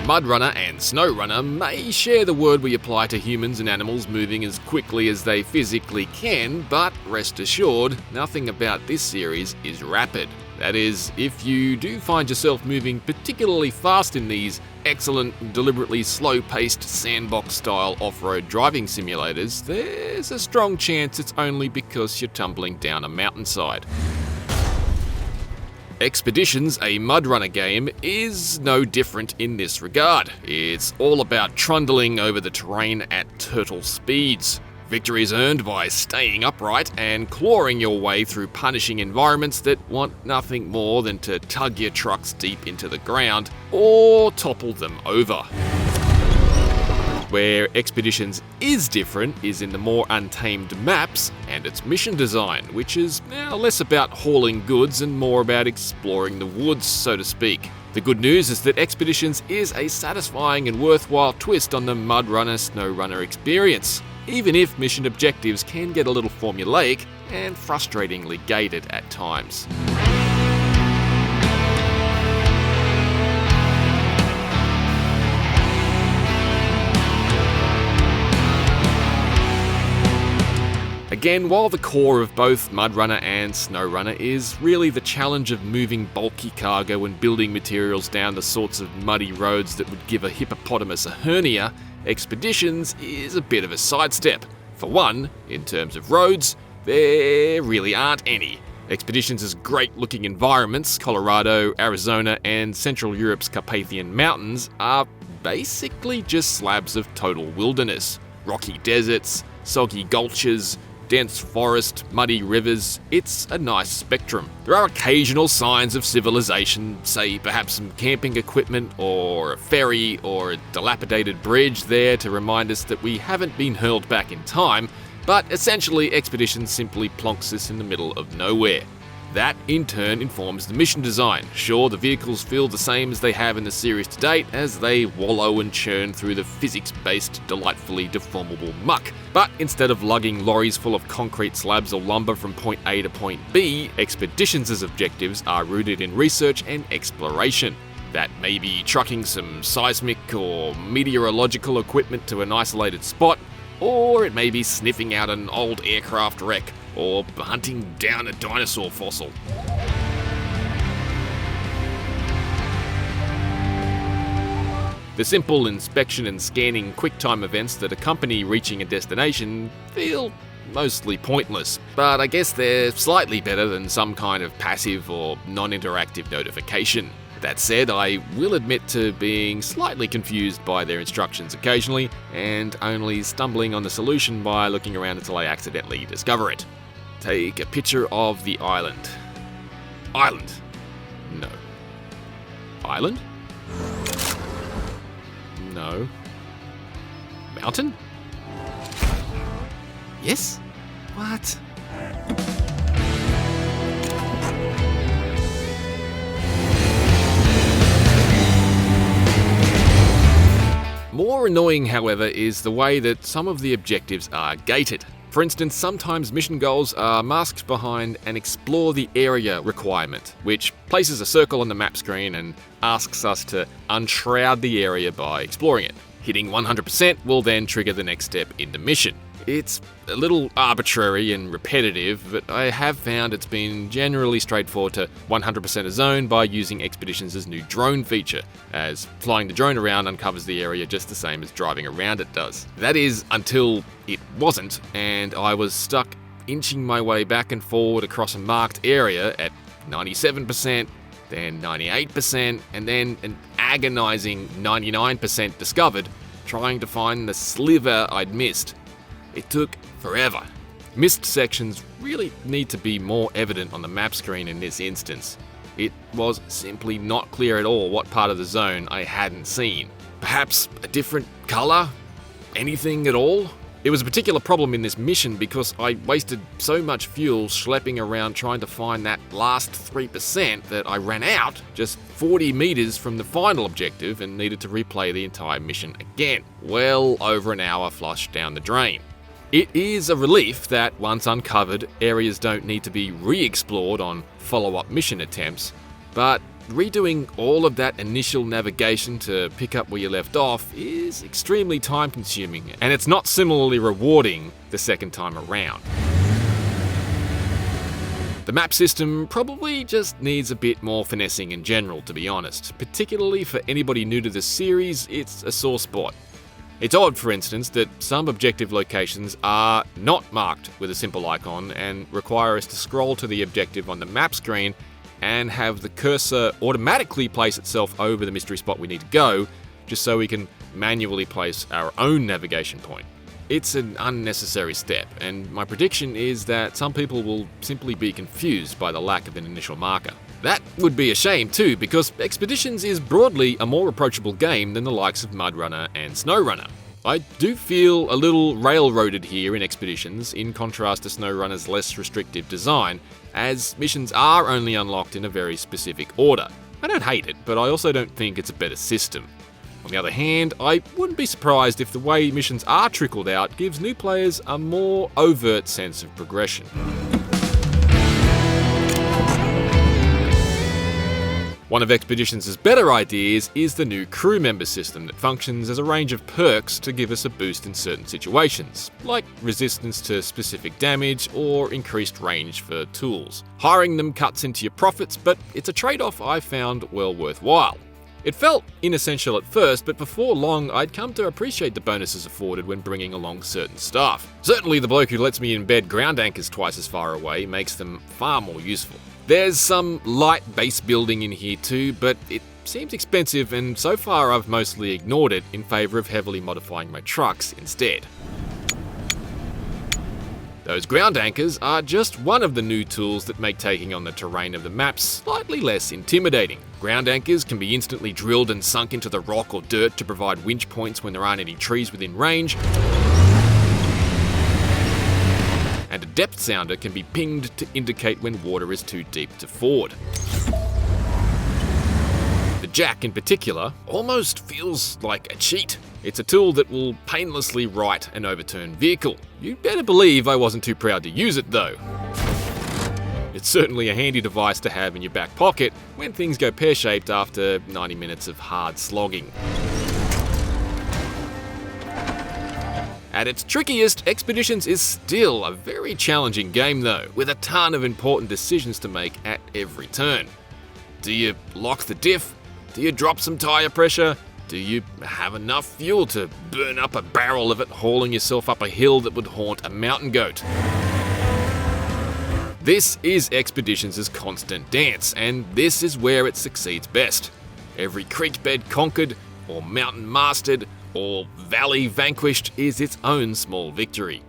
MudRunner and SnowRunner may share the word we apply to humans and animals moving as quickly as they physically can, but rest assured, nothing about this series is rapid. That is, if you do find yourself moving particularly fast in these excellent, deliberately slow-paced sandbox-style off-road driving simulators, there's a strong chance it's only because you're tumbling down a mountainside. Expeditions, a MudRunner game, is no different in this regard. It's all about trundling over the terrain at turtle speeds. Victory is earned by staying upright and clawing your way through punishing environments that want nothing more than to tug your trucks deep into the ground or topple them over. Where Expeditions is different is in the more untamed maps and its mission design, which is now less about hauling goods and more about exploring the woods, so to speak. The good news is that Expeditions is a satisfying and worthwhile twist on the MudRunner SnowRunner experience, even if mission objectives can get a little formulaic and frustratingly gated at times. Again, while the core of both MudRunner and SnowRunner is really the challenge of moving bulky cargo and building materials down the sorts of muddy roads that would give a hippopotamus a hernia, Expeditions is a bit of a sidestep. For one, in terms of roads, there really aren't any. Expeditions' great-looking environments, Colorado, Arizona, and Central Europe's Carpathian Mountains, are basically just slabs of total wilderness. Rocky deserts, soggy gulches, dense forest, muddy rivers. It's a nice spectrum. There are occasional signs of civilization, say perhaps some camping equipment or a ferry or a dilapidated bridge there to remind us that we haven't been hurled back in time, but essentially Expeditions simply plonks us in the middle of nowhere. That, in turn, informs the mission design. Sure, the vehicles feel the same as they have in the series to date, as they wallow and churn through the physics-based, delightfully deformable muck. But instead of lugging lorries full of concrete slabs or lumber from point A to point B, Expeditions' objectives are rooted in research and exploration. That may be trucking some seismic or meteorological equipment to an isolated spot, or it may be sniffing out an old aircraft wreck, or hunting down a dinosaur fossil. The simple inspection and scanning QuickTime events that accompany reaching a destination feel mostly pointless, but I guess they're slightly better than some kind of passive or non-interactive notification. That said, I will admit to being slightly confused by their instructions occasionally, and only stumbling on the solution by looking around until I accidentally discover it. Take a picture of the island. Island? No. Island? No. Mountain? Yes? What? More annoying, however, is the way that some of the objectives are gated. For instance, sometimes mission goals are masked behind an explore the area requirement, which places a circle on the map screen and asks us to unshroud the area by exploring it. Hitting 100% will then trigger the next step in the mission. It's a little arbitrary and repetitive, but I have found it's been generally straightforward to 100% a zone by using Expeditions' new drone feature, as flying the drone around uncovers the area just the same as driving around it does. That is, until it wasn't, and I was stuck inching my way back and forward across a marked area at 97%, then 98%, and then an agonizing 99% discovered, trying to find the sliver I'd missed. It took forever. Missed sections really need to be more evident on the map screen in this instance. It was simply not clear at all what part of the zone I hadn't seen. Perhaps a different colour? Anything at all? It was a particular problem in this mission because I wasted so much fuel schlepping around trying to find that last 3% that I ran out just 40 meters from the final objective and needed to replay the entire mission again. Well over an hour flushed down the drain. It is a relief that, once uncovered, areas don't need to be re-explored on follow-up mission attempts, but redoing all of that initial navigation to pick up where you left off is extremely time consuming, and it's not similarly rewarding the second time around. The map system probably just needs a bit more finessing in general, to be honest. Particularly for anybody new to the series, it's a sore spot. It's odd, for instance, that some objective locations are not marked with a simple icon and require us to scroll to the objective on the map screen and have the cursor automatically place itself over the mystery spot we need to go, just so we can manually place our own navigation point. It's an unnecessary step, and my prediction is that some people will simply be confused by the lack of an initial marker. That would be a shame too, because Expeditions is broadly a more approachable game than the likes of MudRunner and SnowRunner. I do feel a little railroaded here in Expeditions, in contrast to SnowRunner's less restrictive design, as missions are only unlocked in a very specific order. I don't hate it, but I also don't think it's a better system. On the other hand, I wouldn't be surprised if the way missions are trickled out gives new players a more overt sense of progression. One of Expeditions' better ideas is the new crew member system that functions as a range of perks to give us a boost in certain situations, like resistance to specific damage or increased range for tools. Hiring them cuts into your profits, but it's a trade-off I found well worthwhile. It felt inessential at first, but before long I'd come to appreciate the bonuses afforded when bringing along certain staff. Certainly the bloke who lets me embed ground anchors twice as far away makes them far more useful. There's some light base building in here too, but it seems expensive, and so far I've mostly ignored it in favour of heavily modifying my trucks instead. Those ground anchors are just one of the new tools that make taking on the terrain of the map slightly less intimidating. Ground anchors can be instantly drilled and sunk into the rock or dirt to provide winch points when there aren't any trees within range. And a depth sounder can be pinged to indicate when water is too deep to ford. The jack in particular almost feels like a cheat. It's a tool that will painlessly right an overturned vehicle. You'd better believe I wasn't too proud to use it though. It's certainly a handy device to have in your back pocket when things go pear-shaped after 90 minutes of hard slogging. At its trickiest, Expeditions is still a very challenging game though, with a ton of important decisions to make at every turn. Do you lock the diff? Do you drop some tyre pressure? Do you have enough fuel to burn up a barrel of it, hauling yourself up a hill that would haunt a mountain goat? This is Expeditions' constant dance, and this is where it succeeds best. Every creek bed conquered, or mountain mastered, or valley vanquished is its own small victory.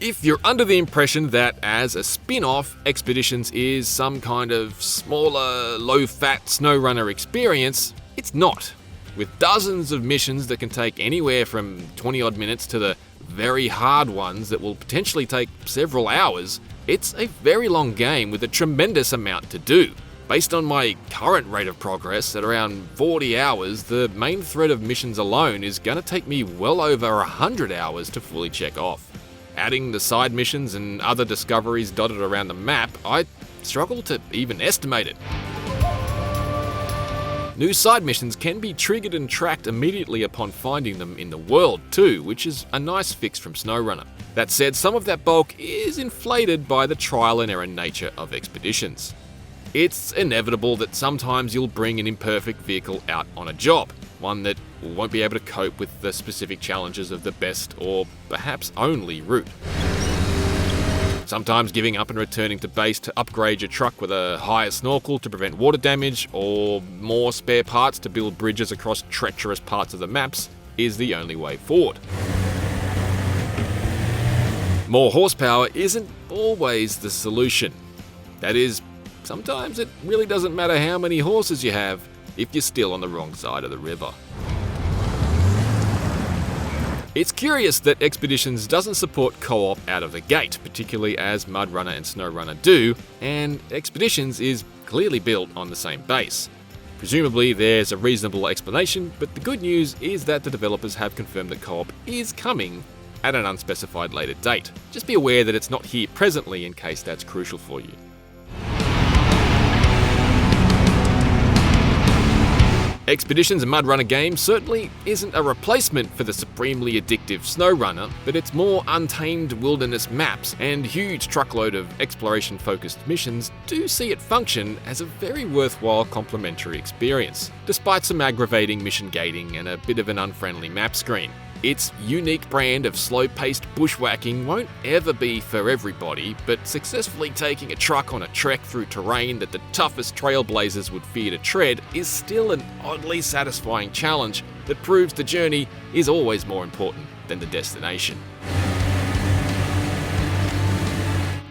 If you're under the impression that as a spin-off, Expeditions is some kind of smaller, low-fat SnowRunner experience, it's not. With dozens of missions that can take anywhere from 20-odd minutes to the very hard ones that will potentially take several hours, it's a very long game with a tremendous amount to do. Based on my current rate of progress at around 40 hours, the main thread of missions alone is going to take me well over 100 hours to fully check off. Adding the side missions and other discoveries dotted around the map, I struggle to even estimate it. New side missions can be triggered and tracked immediately upon finding them in the world too, which is a nice fix from SnowRunner. That said, some of that bulk is inflated by the trial and error nature of Expeditions. It's inevitable that sometimes you'll bring an imperfect vehicle out on a job, one that won't be able to cope with the specific challenges of the best or perhaps only route. Sometimes giving up and returning to base to upgrade your truck with a higher snorkel to prevent water damage, or more spare parts to build bridges across treacherous parts of the maps, is the only way forward. More horsepower isn't always the solution. That is, sometimes it really doesn't matter how many horses you have if you're still on the wrong side of the river. It's curious that Expeditions doesn't support co-op out of the gate, particularly as MudRunner and SnowRunner do, and Expeditions is clearly built on the same base. Presumably there's a reasonable explanation, but the good news is that the developers have confirmed that co-op is coming at an unspecified later date. Just be aware that it's not here presently in case that's crucial for you. Expeditions and MudRunner Game certainly isn't a replacement for the supremely addictive SnowRunner, but its more untamed wilderness maps and huge truckload of exploration-focused missions do see it function as a very worthwhile complementary experience, despite some aggravating mission gating and a bit of an unfriendly map screen. Its unique brand of slow-paced bushwhacking won't ever be for everybody, but successfully taking a truck on a trek through terrain that the toughest trailblazers would fear to tread is still an oddly satisfying challenge that proves the journey is always more important than the destination.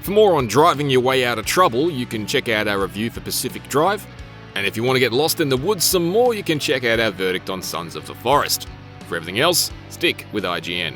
For more on driving your way out of trouble, you can check out our review for Pacific Drive, and if you want to get lost in the woods some more, you can check out our verdict on Sons of the Forest. For everything else, stick with IGN.